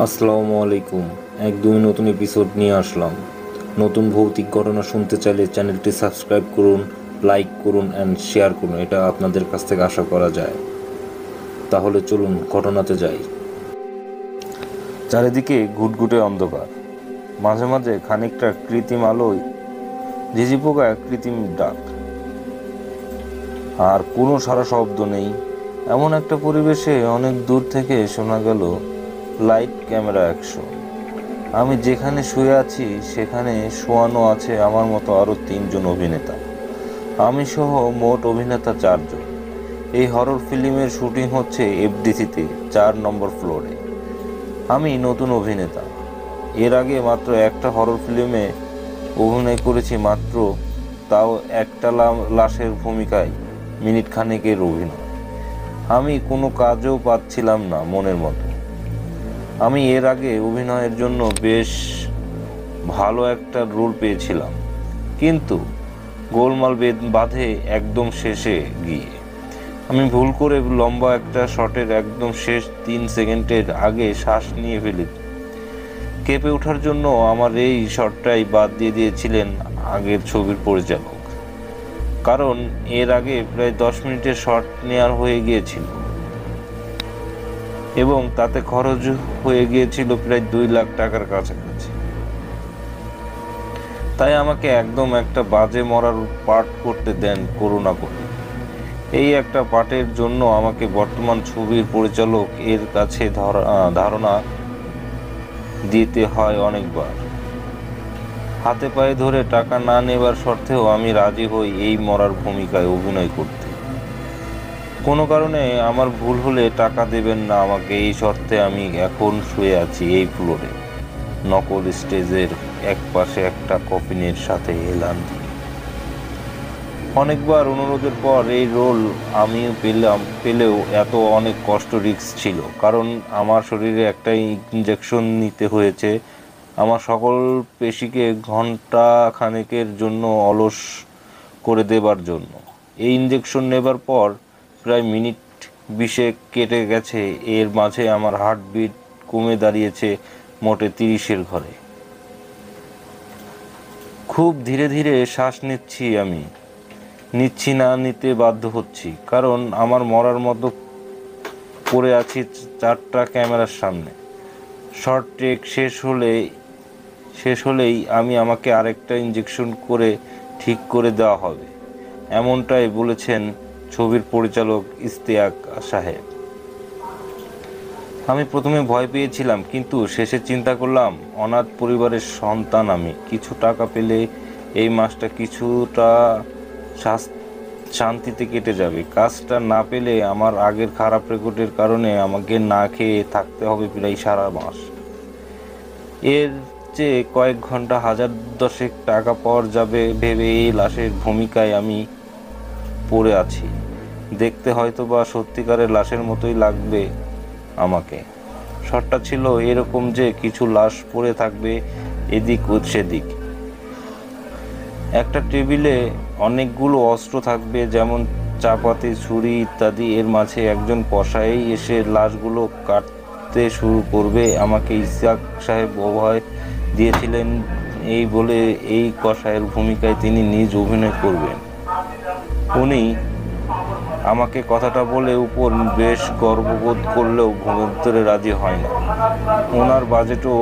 আসসালামু আলাইকুম। একদমই নতুন এপিসোড নিয়ে আসলাম। নতুন ভৌতিক ঘটনা শুনতে চাইলে চ্যানেলটি সাবস্ক্রাইব করুন, লাইক করুন অ্যান্ড শেয়ার করুন। এটা আপনাদের কাছ থেকে আশা করা যায়। তাহলে চলুন ঘটনাতে যাই। চারিদিকে ঘুটঘুটে অন্ধকার, মাঝে মাঝে খানিকটা কৃত্রিম আলোয় ঝিঝি পোকা কৃত্রিম ডাক, আর কোনো সারা শব্দ নেই। এমন একটা পরিবেশে অনেক দূর থেকে শোনা গেল লাইট, ক্যামেরা, অ্যাকশন। আমি যেখানে শুয়ে আছি সেখানে শোয়ানো আছে আমার মতো আরও 3জন অভিনেতা। আমি সহ মোট অভিনেতা 4জন। এই হরর ফিল্মের শুটিং হচ্ছে এফডিসিতে 4 নম্বর ফ্লোরে। আমি নতুন অভিনেতা। এর আগে মাত্র একটা হরর ফিল্মে অভিনয় করেছি, মাত্র তাও একটা লাশের ভূমিকায় মিনিট খানেকের অভিনয়। আমি কোনো কাজও পাচ্ছিলাম না মনের মতো। আমি এর আগে অভিনয়ের জন্য বেশ ভালো একটা রোল পেয়েছিলাম, কিন্তু গোলমাল বাঁধে একদম শেষে গিয়ে। আমি ভুল করে লম্বা একটা শটের একদম শেষ 3 সেকেন্ডের আগে শ্বাস নিয়ে ফেলি। কেঁপে ওঠার জন্য আমার এই শটটাই বাদ দিয়ে দিয়েছিলেন আগের ছবির পরিচালক, কারণ এর আগে প্রায় 10 মিনিটের শট নেওয়ার হয়ে গিয়েছিল এবং তাতে খরচ হয়ে গিয়েছিল প্রায় 2 লাখ টাকার কাছাকাছি। তাই আমাকে একদম একটা বাজে মরার পার্ট করতে দেন করুণা করে। এই একটা পার্টের জন্য আমাকে বর্তমান ছবির পরিচালক এর কাছে ধারণা দিতে হয় অনেকবার। হাতে পায়ে ধরে টাকা না নেবার শর্তেও আমি রাজি হই এই মরার ভূমিকায় অভিনয় করতে। কোনো কারণে আমার ভুল হলে টাকা দেবেন না আমাকে, এই শর্তে আমি এখন শুয়ে আছি এই ফ্লোরে, নকল স্টেজের এক পাশে একটা কফিনের সাথে হেলান দিয়ে। অনেকবার অনুরোধের পর এই রোল আমিও পেলেও এত অনেক কষ্ট, রিস্ক ছিল, কারণ আমার শরীরে একটা ইনজেকশন নিতে হয়েছে আমার সকল পেশিকে ঘন্টা খানেকের জন্য অলস করে দেবার জন্য। এই ইনজেকশন নেবার পর প্রায় মিনিট 20 কেটে গেছে। এর মাঝে আমার হার্টবিট কমে দাঁড়িয়েছে মোটে 30-এর ঘরে। খুব ধীরে ধীরে শ্বাস নিচ্ছি, আমি নিচ্ছি না, নিতে বাধ্য হচ্ছি, কারণ আমার মরার মতো পড়ে আছি 4টা ক্যামেরার সামনে। শর্ট টেক শেষ হলেই আমাকে আরেকটা ইনজেকশন করে ঠিক করে দেওয়া হবে, এমনটাই বলেছেন ছবির পরিচালক ইশতিয়াক সাহেব। আমি প্রথমে ভয় পেয়েছিলাম, কিন্তু শেষে চিন্তা করলাম অনাথ পরিবারের সন্তান আমি। কিছু টাকা পেলে এই মাসটা কিছুটা শান্তিতে কেটে যাবে। কাজটা না পেলে আমার আগের খারাপ রেকর্ডের কারণে আমাকে না খেয়ে থাকতে হবে প্রায় সারা মাস। এর চেয়ে কয়েক ঘন্টা 1000 টাকা পাওয়া যাবে ভেবে এই লাশের ভূমিকায় আমি পড়ে আছি। দেখতে হয়তো বা সত্যিকারের লাশের মতোই লাগবে আমাকে। শটটা ছিল এরকম যে কিছু লাশ পড়ে থাকবে এদিক ও সেদিক। একটা টেবিলে অনেকগুলো অস্ত্র থাকবে, যেমন চাপাতি, ছুরি ইত্যাদি। এর মাঝে একজন কসাই এসে লাশগুলো কাটতে শুরু করবে। আমাকে ইশতিয়াক সাহেব অভয় দিয়েছিলেন এই বলে এই কসাইয়ের ভূমিকায় তিনি নিজ অভিনয় করবেন। উনি আমাকে কথাটা বলে উপর বেশ গর্ববোধ করলেও ভেতরে রাজি হয় না। ওনার বাজেটও